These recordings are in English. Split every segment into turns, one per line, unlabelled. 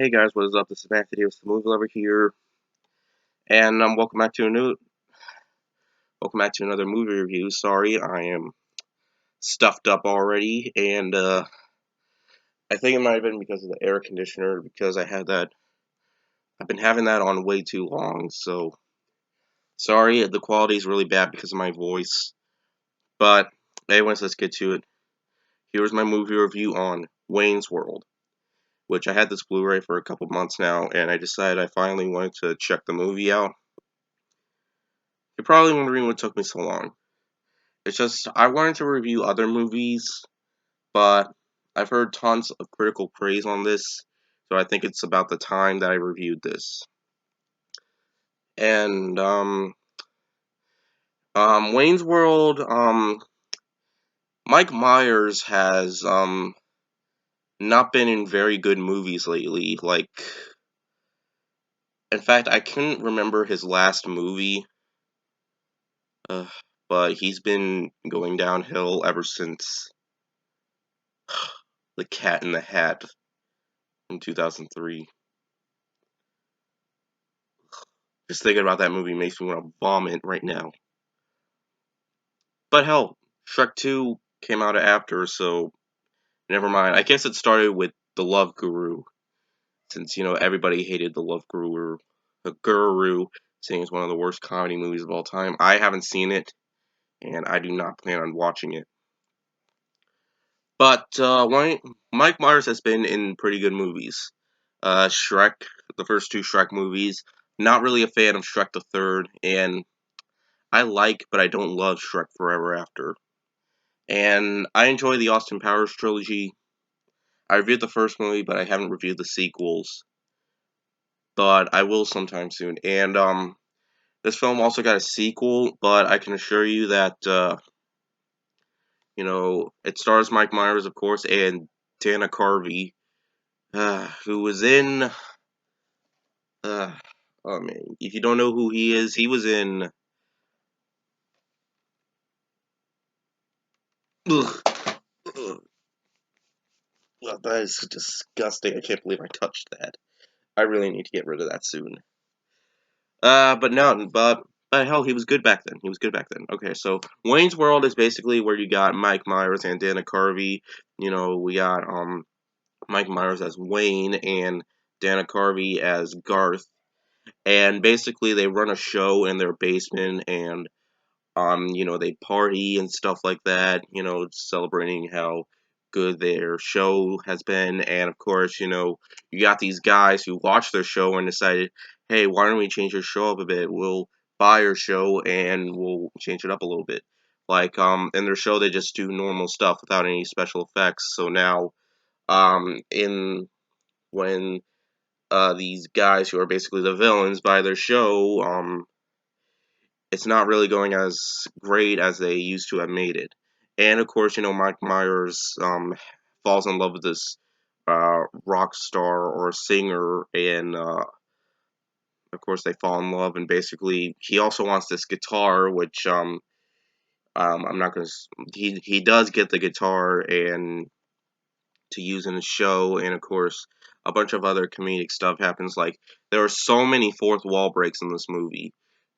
Hey guys, what is up? This is Matthew with the Movie Lover here, and welcome back to another movie review. Sorry, I am stuffed up already, and I think it might have been because of the air conditioner because I've been having that on way too long. So sorry, the quality is really bad because of my voice. But anyways, let's get to it. Here's my movie review on Wayne's World, which I had this Blu-ray for a couple months now, and I decided I finally wanted to check the movie out. You're probably wondering what took me so long. It's just I wanted to review other movies, but I've heard tons of critical praise on this, so I think it's about the time that I reviewed this. And Wayne's World, Mike Myers has not been in very good movies lately. Like, in fact, I couldn't remember his last movie, uh, but he's been going downhill ever since The Cat in the Hat in 2003. Just thinking about that movie makes me want to vomit right now. But hell, Shrek 2 came out after, so never mind. I guess it started with The Love Guru, since, everybody hated The Love Guru. The Guru, saying it's one of the worst comedy movies of all time. I haven't seen it, and I do not plan on watching it. But Mike Myers has been in pretty good movies. Shrek, the first two Shrek movies. Not really a fan of Shrek the Third, and I like, but I don't love Shrek Forever After. And I enjoy the Austin Powers trilogy. I reviewed the first movie, but I haven't reviewed the sequels. But I will sometime soon. And this film also got a sequel, but I can assure you that it stars Mike Myers, of course, and Dana Carvey, who was in. Oh man, if you don't know who he is, he was in. Ugh, ugh, that is disgusting. I can't believe I touched that. I really need to get rid of that soon. But no, but hell, he was good back then. He was good back then. Okay, so Wayne's World is basically where you got Mike Myers and Dana Carvey. We got Mike Myers as Wayne and Dana Carvey as Garth, and basically they run a show in their basement and they party and stuff like that. Celebrating how good their show has been, and of course, you got these guys who watched their show and decided, hey, why don't we change your show up a bit? We'll buy your show and we'll change it up a little bit. Like, in their show, they just do normal stuff without any special effects. So now, in when these guys who are basically the villains buy their show, it's not really going as great as they used to have made it. And of course, Mike Myers falls in love with this rock star or singer, and of course they fall in love. And basically, he also wants this guitar, which I'm not gonna. He does get the guitar and to use in the show, and of course, a bunch of other comedic stuff happens. Like there are so many fourth wall breaks in this movie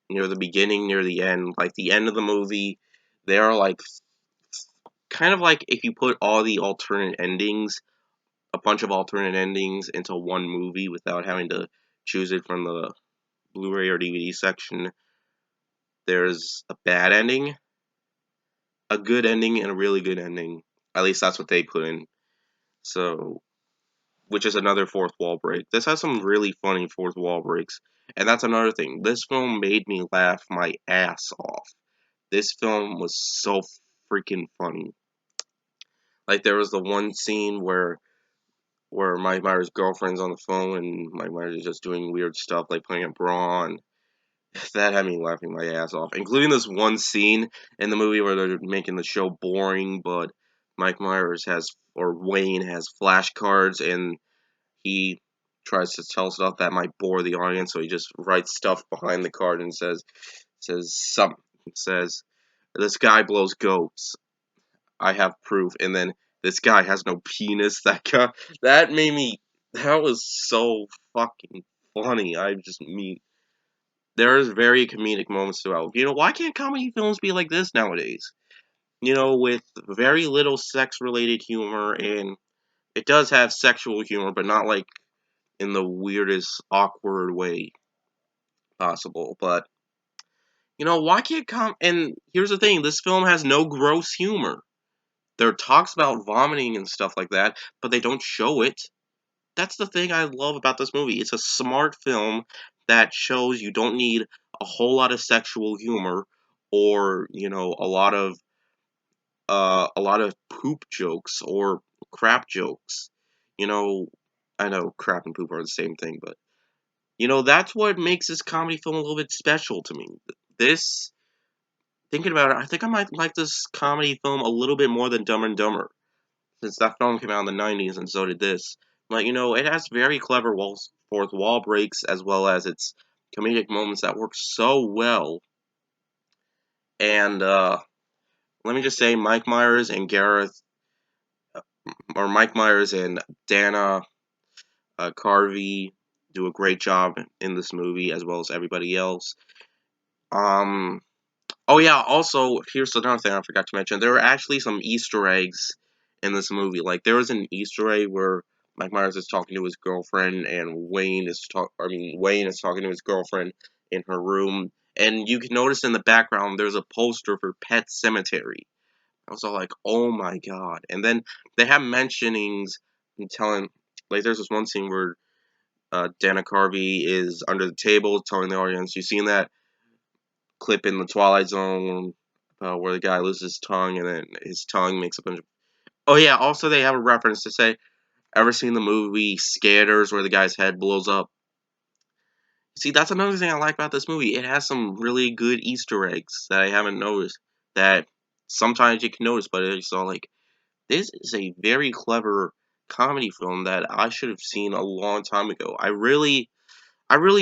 near the beginning, near the end. Like the end of the movie, they are like kind of like if you put all the alternate endings, a bunch of alternate endings into one movie without having to choose it from the Blu-ray or DVD section. There's a bad ending, a good ending, and a really good ending. At least that's what they put in. So, which is another fourth wall break. This has some really funny fourth wall breaks. And that's another thing. This film made me laugh my ass off. This film was so freaking funny. Like there was the one scene where Mike Myers' girlfriend's on the phone and Mike Myers is just doing weird stuff like playing a bra, and that had me laughing my ass off. Including this one scene in the movie where they're making the show boring, but Mike Myers or Wayne has flashcards and he tries to tell stuff that might bore the audience, so he just writes stuff behind the card and says this guy blows goats. I have proof. And then this guy has no penis. That made me. That was so fucking funny. I just mean, there's very comedic moments throughout. Why can't comedy films be like this nowadays? With very little sex-related humor, and it does have sexual humor, but not like in the weirdest, awkward way possible. But why can't and here's the thing, this film has no gross humor. There are talks about vomiting and stuff like that, but they don't show it. That's the thing I love about this movie. It's a smart film that shows you don't need a whole lot of sexual humor or, a lot of poop jokes or crap jokes. You know, I know crap and poop are the same thing, but that's what makes this comedy film a little bit special to me. This Thinking about it, I think I might like this comedy film a little bit more than Dumb and Dumber, since that film came out in the 90s and so did this. But, it has very clever fourth wall breaks as well as its comedic moments that work so well. And, let me just say, Mike Myers and Dana Carvey do a great job in this movie, as well as everybody else. Um, Oh yeah, also, here's another thing I forgot to mention. There were actually some Easter eggs in this movie. Like, there was an Easter egg where Mike Myers is talking to his girlfriend, and Wayne is talking to his girlfriend in her room. And you can notice in the background, there's a poster for Pet Cemetery. I was all like, oh my god. And then they have mentionings and telling, like, there's this one scene where Dana Carvey is under the table telling the audience, you seen that clip in the Twilight Zone where the guy loses his tongue and then his tongue makes a bunch of. Oh yeah, also they have a reference to say, ever seen the movie Scanners where the guy's head blows up? See, that's another thing I like about this movie. It has some really good Easter eggs that I haven't noticed. That sometimes you can notice, but it's all like, this is a very clever comedy film that I should have seen a long time ago. I really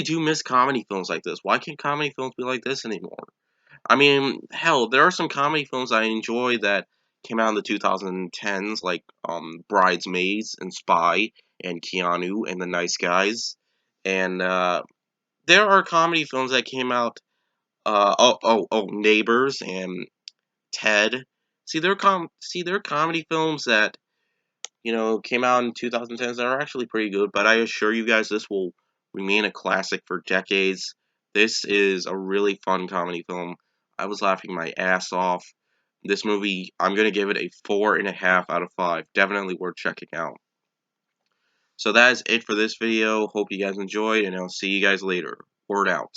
do miss comedy films like this. Why can't comedy films be like this anymore? I mean, hell, there are some comedy films I enjoy that came out in the 2010s, like Bridesmaids and Spy and Keanu and The Nice Guys. And there are comedy films that came out. Neighbors and Ted. There are comedy films that came out in 2010s that are actually pretty good. But I assure you guys, this will remain a classic for decades. This is a really fun comedy film. I was laughing my ass off. This movie, I'm gonna give it a 4.5 out of 5. Definitely worth checking out. So that is it for this video. Hope you guys enjoyed, and I'll see you guys later. Word out.